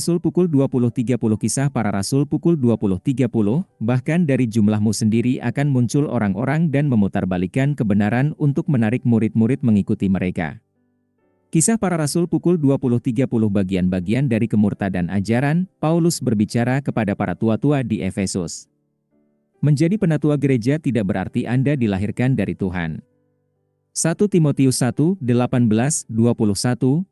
Rasul pukul 20.30 Kisah Para Rasul pukul 20.30, bahkan dari jumlahmu sendiri akan muncul orang-orang dan memutarbalikkan kebenaran untuk menarik murid-murid mengikuti mereka. Kisah Para Rasul pukul 20.30 Bagian-bagian dari kemurtadan ajaran, Paulus berbicara kepada para tua-tua di Efesus. Menjadi penatua gereja tidak berarti Anda dilahirkan dari Tuhan. 1 Timotius 1, 18, 21,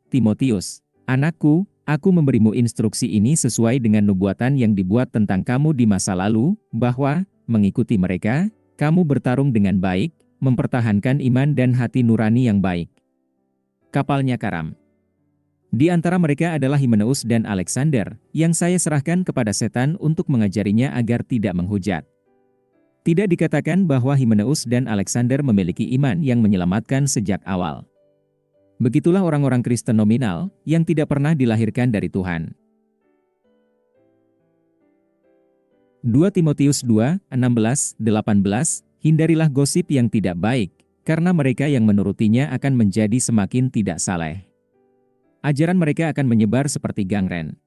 Timotius, anakku, aku memberimu instruksi ini sesuai dengan nubuatan yang dibuat tentang kamu di masa lalu, bahwa, mengikuti mereka, kamu bertarung dengan baik, mempertahankan iman dan hati nurani yang baik. Kapalnya karam. Di antara mereka adalah Himeneus dan Alexander, yang saya serahkan kepada setan untuk mengajarinya agar tidak menghujat. Tidak dikatakan bahwa Himeneus dan Alexander memiliki iman yang menyelamatkan sejak awal. Begitulah orang-orang Kristen nominal, yang tidak pernah dilahirkan dari Tuhan. 2 Timotius 2, 16, 18, hindarilah gosip yang tidak baik, karena mereka yang menurutinya akan menjadi semakin tidak saleh. Ajaran mereka akan menyebar seperti gangren.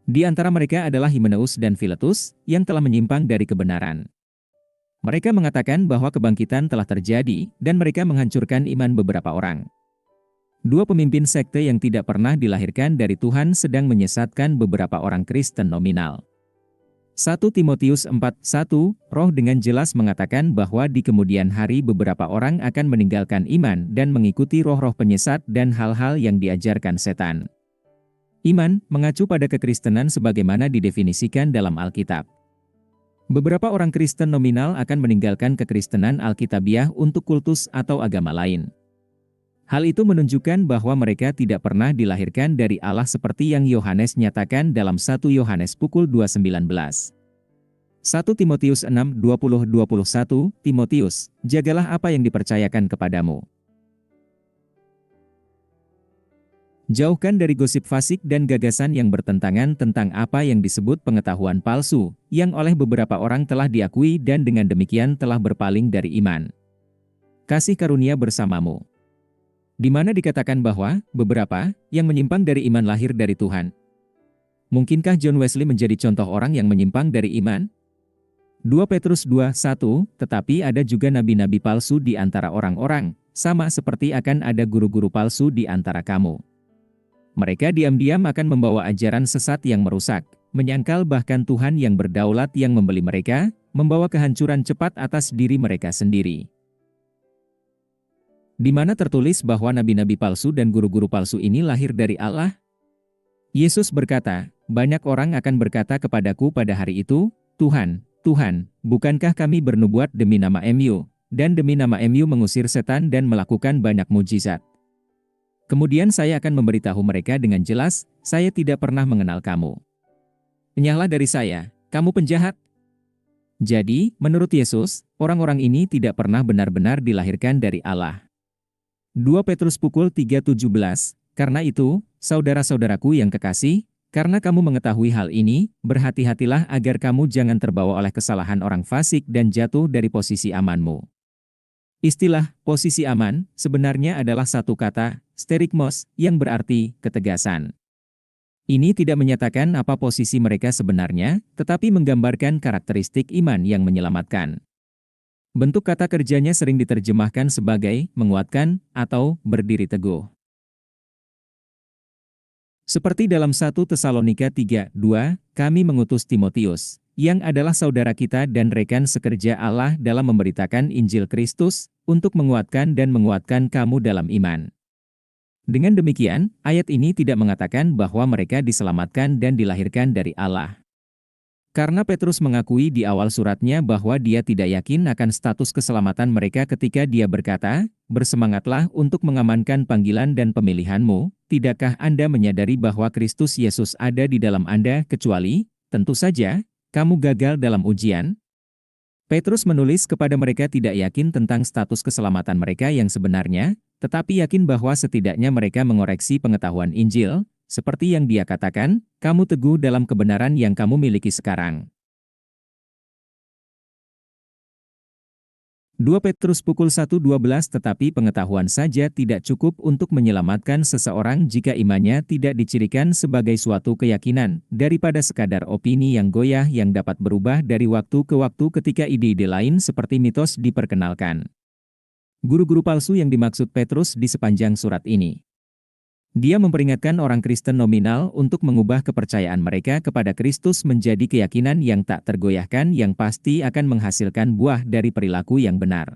Di antara mereka adalah Himeneus dan Filetus, yang telah menyimpang dari kebenaran. Mereka mengatakan bahwa kebangkitan telah terjadi, dan mereka menghancurkan iman beberapa orang. Dua pemimpin sekte yang tidak pernah dilahirkan dari Tuhan sedang menyesatkan beberapa orang Kristen nominal. 1 Timotius 4:1, Roh dengan jelas mengatakan bahwa di kemudian hari beberapa orang akan meninggalkan iman dan mengikuti roh-roh penyesat dan hal-hal yang diajarkan setan. Iman mengacu pada kekristenan sebagaimana didefinisikan dalam Alkitab. Beberapa orang Kristen nominal akan meninggalkan kekristenan Alkitabiah untuk kultus atau agama lain. Hal itu menunjukkan bahwa mereka tidak pernah dilahirkan dari Allah seperti yang Yohanes nyatakan dalam 1 Yohanes pukul 2:19. 1 Timotius 6:20-21, Timotius, jagalah apa yang dipercayakan kepadamu. Jauhkan dari gosip fasik dan gagasan yang bertentangan tentang apa yang disebut pengetahuan palsu, yang oleh beberapa orang telah diakui dan dengan demikian telah berpaling dari iman. Kasih karunia bersamamu. Di mana dikatakan bahwa beberapa yang menyimpang dari iman lahir dari Tuhan. Mungkinkah John Wesley menjadi contoh orang yang menyimpang dari iman? 2 Petrus 2:1, tetapi ada juga nabi-nabi palsu di antara orang-orang, sama seperti akan ada guru-guru palsu di antara kamu. Mereka diam-diam akan membawa ajaran sesat yang merusak, menyangkal bahkan Tuhan yang berdaulat yang membeli mereka, membawa kehancuran cepat atas diri mereka sendiri. Di mana tertulis bahwa nabi-nabi palsu dan guru-guru palsu ini lahir dari Allah? Yesus berkata, banyak orang akan berkata kepadaku pada hari itu, Tuhan, Tuhan, bukankah kami bernubuat demi nama MU, dan demi nama MU mengusir setan dan melakukan banyak mujizat? Kemudian saya akan memberitahu mereka dengan jelas, saya tidak pernah mengenal kamu. Enyahlah dari saya, kamu penjahat. Jadi, menurut Yesus, orang-orang ini tidak pernah benar-benar dilahirkan dari Allah. 2 Petrus pukul 3:17, karena itu, saudara-saudaraku yang kekasih, karena kamu mengetahui hal ini, berhati-hatilah agar kamu jangan terbawa oleh kesalahan orang fasik dan jatuh dari posisi amanmu. Istilah posisi aman sebenarnya adalah satu kata, sterigmos, yang berarti ketegasan. Ini tidak menyatakan apa posisi mereka sebenarnya, tetapi menggambarkan karakteristik iman yang menyelamatkan. Bentuk kata kerjanya sering diterjemahkan sebagai menguatkan atau berdiri teguh. Seperti dalam 1 Tesalonika 3:2, kami mengutus Timotius, yang adalah saudara kita dan rekan sekerja Allah dalam memberitakan Injil Kristus, untuk menguatkan dan menguatkan kamu dalam iman. Dengan demikian, ayat ini tidak mengatakan bahwa mereka diselamatkan dan dilahirkan dari Allah. Karena Petrus mengakui di awal suratnya bahwa dia tidak yakin akan status keselamatan mereka ketika dia berkata, bersemangatlah untuk mengamankan panggilan dan pemilihanmu, tidakkah Anda menyadari bahwa Kristus Yesus ada di dalam Anda kecuali, tentu saja, kamu gagal dalam ujian? Petrus menulis kepada mereka tidak yakin tentang status keselamatan mereka yang sebenarnya, tetapi yakin bahwa setidaknya mereka mengoreksi pengetahuan Injil, seperti yang dia katakan, kamu teguh dalam kebenaran yang kamu miliki sekarang. 2 Petrus pukul 1:12 Tetapi pengetahuan saja tidak cukup untuk menyelamatkan seseorang jika imannya tidak dicirikan sebagai suatu keyakinan, daripada sekadar opini yang goyah yang dapat berubah dari waktu ke waktu ketika ide-ide lain seperti mitos diperkenalkan. Guru-guru palsu yang dimaksud Petrus di sepanjang surat ini. Dia memperingatkan orang Kristen nominal untuk mengubah kepercayaan mereka kepada Kristus menjadi keyakinan yang tak tergoyahkan yang pasti akan menghasilkan buah dari perilaku yang benar.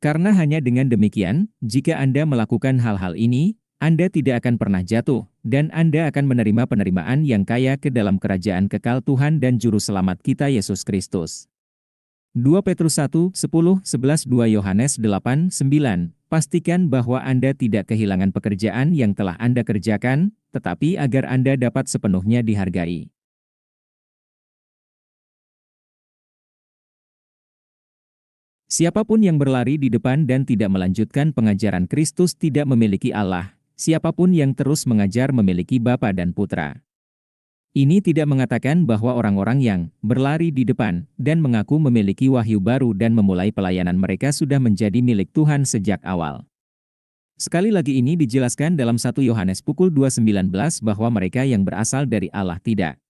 Karena hanya dengan demikian, jika Anda melakukan hal-hal ini, Anda tidak akan pernah jatuh, dan Anda akan menerima penerimaan yang kaya ke dalam kerajaan kekal Tuhan dan Juru Selamat kita Yesus Kristus. 2 Petrus 1, 10, 11, 2 Yohanes 8, 9. Pastikan bahwa Anda tidak kehilangan pekerjaan yang telah Anda kerjakan, tetapi agar Anda dapat sepenuhnya dihargai. Siapapun yang berlari di depan dan tidak melanjutkan pengajaran Kristus tidak memiliki Allah. Siapapun yang terus mengajar memiliki Bapa dan Putra. Ini tidak mengatakan bahwa orang-orang yang berlari di depan dan mengaku memiliki wahyu baru dan memulai pelayanan mereka sudah menjadi milik Tuhan sejak awal. Sekali lagi ini dijelaskan dalam 1 Yohanes pukul 2:19 bahwa mereka yang berasal dari Allah tidak